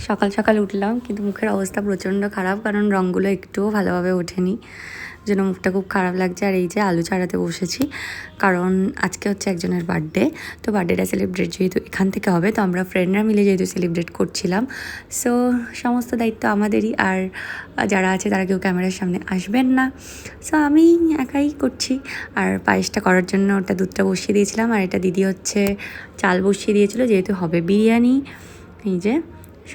সকাল সকাল উঠলাম, কিন্তু মুখের অবস্থা প্রচণ্ড খারাপ, কারণ রঙগুলো একটুও ভালোভাবে ওঠেনি, জন্য মুখটা খুব খারাপ লাগছে। আর এই যে আলু ছাড়াতে বসেছি, কারণ আজকে হচ্ছে একজনের বার্থডে। তো বার্থডেটা সেলিব্রেট যেহেতু এখান থেকে হবে, তো আমরা ফ্রেন্ডরা মিলে যেহেতু সেলিব্রেট করছিলাম, সো সমস্ত দায়িত্ব আমাদেরই। আর যারা আছে তারা কেউ ক্যামেরার সামনে আসবেন না, সো আমি একাই করছি। আর পায়েসটা করার জন্য ওটা দুধটা বসিয়ে দিয়েছিলাম, আর এটা দিদি হচ্ছে চাল বসিয়ে দিয়েছিল, যেহেতু হবে বিরিয়ানি। এই যে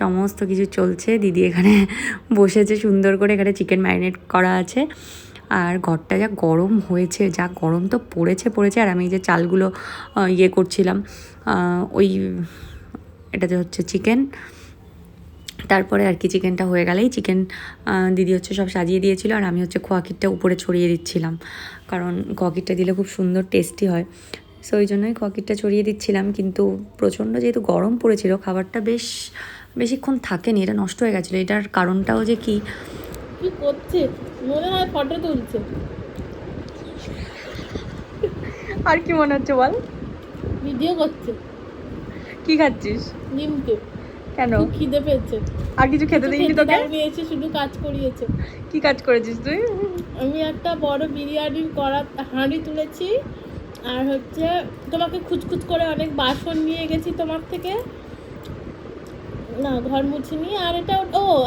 সমস্ত কিছু চলছে, দিদি এখানে বসেছে সুন্দর করে, এখানে চিকেন ম্যারিনেট করা আছে। আর ঘরটা যা গরম হয়েছে, যা গরম তো পড়েছে। আর আমি যে চালগুলো ইয়ে করছিলাম, ওই এটাতে হচ্ছে চিকেন, তারপরে আর কি চিকেনটা হয়ে গেলেই চিকেন দিদি হচ্ছে সব সাজিয়ে দিয়েছিল, আর আমি হচ্ছে খোয়াক্ষীরটা উপরে ছড়িয়ে দিচ্ছিলাম, কারণ খোয়াক্ষীরটা দিলে খুব সুন্দর টেস্টি হয়। সো ওই জন্যই খোয়াক্ষীরটা ছড়িয়ে দিচ্ছিলাম, কিন্তু প্রচণ্ড যেহেতু গরম পড়েছিল, খাবারটা বেশিক্ষণ থাকেনি, এটা নষ্ট হয়ে গেছিলো। এটার কারণটাও যে কি করছে মনে হয় ফটো তুলছে। আর কি মনে হচ্ছে বল? ভিডিও করছে। কি খাচ্ছিস? নিমকে। কেন? খিদে পেয়েছে। আর কিছু খেতে দিইনি তোকে? নিয়েছে, শুধু কাজ করিয়েছে। কি কাজ করেছিস তুই? আমি একটা বড় বিরিয়ানির হাঁড়ি তুলেছি, আর হচ্ছে তোমাকে খুচখুচ করে অনেক বাসন নিয়ে গেছি তোমার থেকে, না ঘর মুছিনি। আর এটা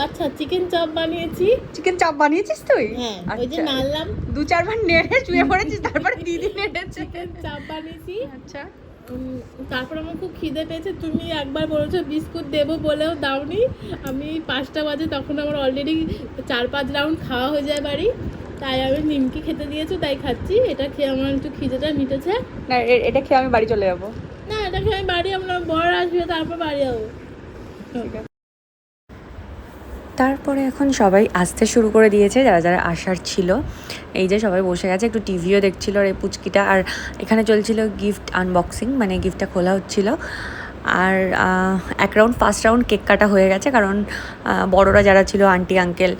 আচ্ছা চিকেন চাপ বানিয়েছি। চিকেন চাপ বানিয়েছিস তুই? হ্যাঁ, ওই যে নাড়লাম, 2-4 বার নেড়ে শুয়ে পড়েছিস, তারপরে দিদি নেড়েছে। চিকেন চাপ বানিয়েছি। আচ্ছা, তারপর আমার খুব খিদে পেয়েছে, তুমি একবার বলেছো বিস্কুট দেবো বলেও দাওনি। আমি 5টা বাজে, তখন আমার অলরেডি 4-5 রাউন্ড খাওয়া হয়ে যায় বাড়ি, তাই আমি নিমকি খেতে দিয়েছো, তাই খাচ্ছি। এটা খেয়ে আমার একটু খিদেটা মিটেছে। না এটা খেয়ে আমি বাড়ি চলে যাবো। না, এটা খেয়ে আমি বাড়ি, আমরা বর আসবে তারপর বাড়ি যাবো। তারপরে এখন সবাই আসতে শুরু করে দিয়েছে, যারা যারা আসার ছিল। এই যে সবাই বসে গেছে, একটু টিভিও দেখছিল, আর এই পুচকিটা। আর এখানে চলছিল গিফট আনবক্সিং, মানে গিফটটা খোলা হচ্ছিল। আর ফার্স্ট রাউন্ড কেক কাটা হয়ে গেছে, কারণ বড়রা যারা ছিল, আন্টি আঙ্কেল,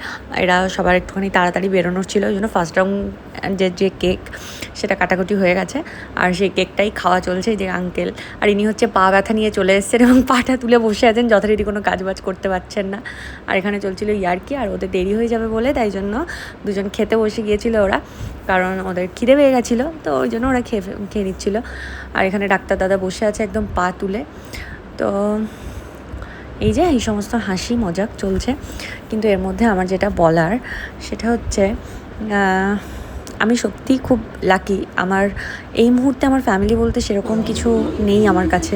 এরা সবার একটুখানি তাড়াতাড়ি বেরোনোর ছিল, ওই জন্য ফার্স্ট রাউন্ড যে কেক সেটা কাটাকুটি হয়ে গেছে। আর সেই কেকটাই খাওয়া চলছে। যে আঙ্কেল, আর ইনি হচ্ছে পা ব্যথা নিয়ে চলে এসেছেন এবং পাটা তুলে বসে আছেন, যথারীতি কোনো কাজবাজ করতে পারছেন না। আর এখানে চলছিল ইয়ার্কি, আর ওদের দেরি হয়ে যাবে বলে তাই জন্য দুজন খেতে বসে গিয়েছিল ওরা, কারণ ওদের খিদে পেয়ে গেছিলো, তো ওই জন্য ওরা খেয়ে নিচ্ছিলো। আর এখানে ডাক্তার দাদা বসে আছে একদম পা তুলে। তো এই যে এই সমস্ত হাসি মজাক চলছে, কিন্তু এর মধ্যে আমার যেটা বলার সেটা হচ্ছে আমি সত্যিই খুব লাকি। আমার এই মুহূর্তে আমার ফ্যামিলি বলতে সেরকম কিছু নেই আমার কাছে।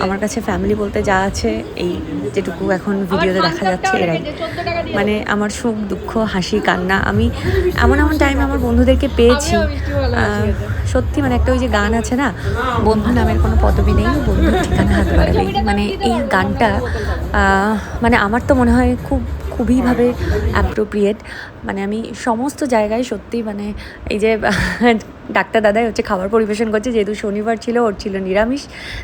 আমার কাছে ফ্যামিলি বলতে যা আছে, এই যেটুকু এখন ভিডিওতে দেখা যাচ্ছে এরাই। মানে আমার সুখ দুঃখ হাসি কান্না, আমি এমন টাইমে আমার বন্ধুদেরকে পেয়েছি। সত্যি মানে একটা ওই যে গান আছে না, বন্ধু নামের কোনো পদবি নেই, বন্ধুর ঠিকানা হাত বাড়ালেই। মানে এই গানটা মানে আমার তো মনে হয় খুবইভাবে অ্যাপ্রোপ্রিয়েট। মানে আমি সমস্ত জায়গায় সত্যি, মানে এই যে ডাক্তার দাদাই হচ্ছে খাবার পরিবেশন করছে, যেহেতু শনিবার ছিল, ওর ছিল নিরামিষ,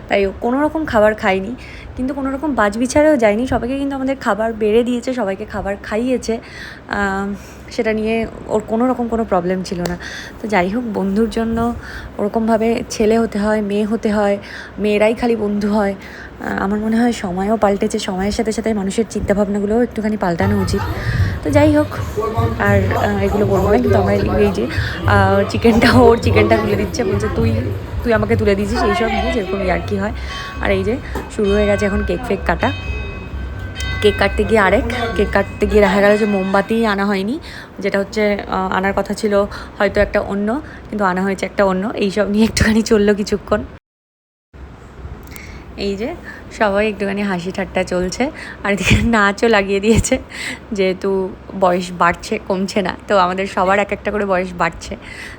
তাই কোনো রকম খাবার খাইনি, কিন্তু কোনো রকম বাজবিছাড়েও যায়নি। সবাইকে কিন্তু আমাদের খাবার বেড়ে দিয়েছে, সবাইকে খাবার খাইয়েছে, সেটা নিয়ে ওর কোনো রকম কোনো প্রবলেম ছিল না। তো যাই হোক, বন্ধুর জন্য ওরকমভাবে ছেলে হতে হয়, মেয়ে হতে হয়, মেয়েরাই খালি বন্ধু হয়। আমার মনে হয় সময়ও পাল্টেছে, সময়ের সাথে সাথে মানুষের চিন্তাভাবনাগুলোও একটুখানি পাল্টানো উচিত। তো যাই হোক, আর এগুলো বলবো না, কিন্তু আমরা এই যে ওর চিকেনটা তুলে দিচ্ছে, বলছে তুই আমাকে তুলে দিয়েছিস, এইসব নিয়ে যেরকম ইয়ার্কি হয়। আর এই যে শুরু হয়ে গেছে এখন কেক কাটা। কেক কাটতে গিয়ে দেখা গেল যে মোমবাতি আনা হয়নি, যেটা হচ্ছে আনার কথা ছিল হয়তো একটা অন্য, কিন্তু আনা হয়েছে একটা অন্য। এইসব নিয়ে একটুখানি চললো কিছুক্ষণ। এই যে সবাই একটুখানি হাসি ঠাট্টা চলছে, আর এদিকে নাচও লাগিয়ে দিয়েছে, যেহেতু বয়স বাড়ছে, কমছে না, তো আমাদের সবার একটা করে বয়স বাড়ছে।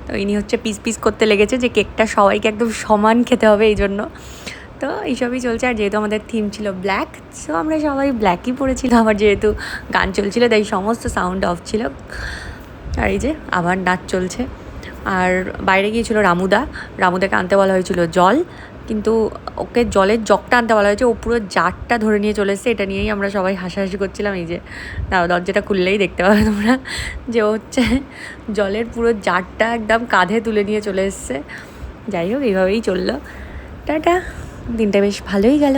তো ইনি হচ্ছে পিস করতে লেগেছে, যে কেকটা সবাইকে একদম সমান খেতে হবে, এই জন্য। তো এইসবই চলছে। আর যেহেতু আমাদের থিম ছিল ব্ল্যাক, সো আমরা সবাই ব্ল্যাকই পরেছিলাম। আবার যেহেতু গান চলছিল, তাই সমস্ত সাউন্ড অফ ছিল। আর এই যে আবার নাচ চলছে। আর বাইরে গিয়েছিল রামুদাকে আনতে বলা হয়েছিল জল, কিন্তু ওকে জলের জগটা আনতে বলা হয়েছে, ও পুরো জারটা ধরে নিয়ে চলে এসেছে। এটা নিয়েই আমরা সবাই হাসাহাসি করছিলাম। এই যে দরজাটা খুললেই দেখতে পাবে তোমরা, যে হচ্ছে জলের পুরো জারটা একদম কাঁধে তুলে নিয়ে চলে এসছে। যাই হোক, এইভাবেই চললো। টাটা, দিনটা বেশ ভালোই গেল।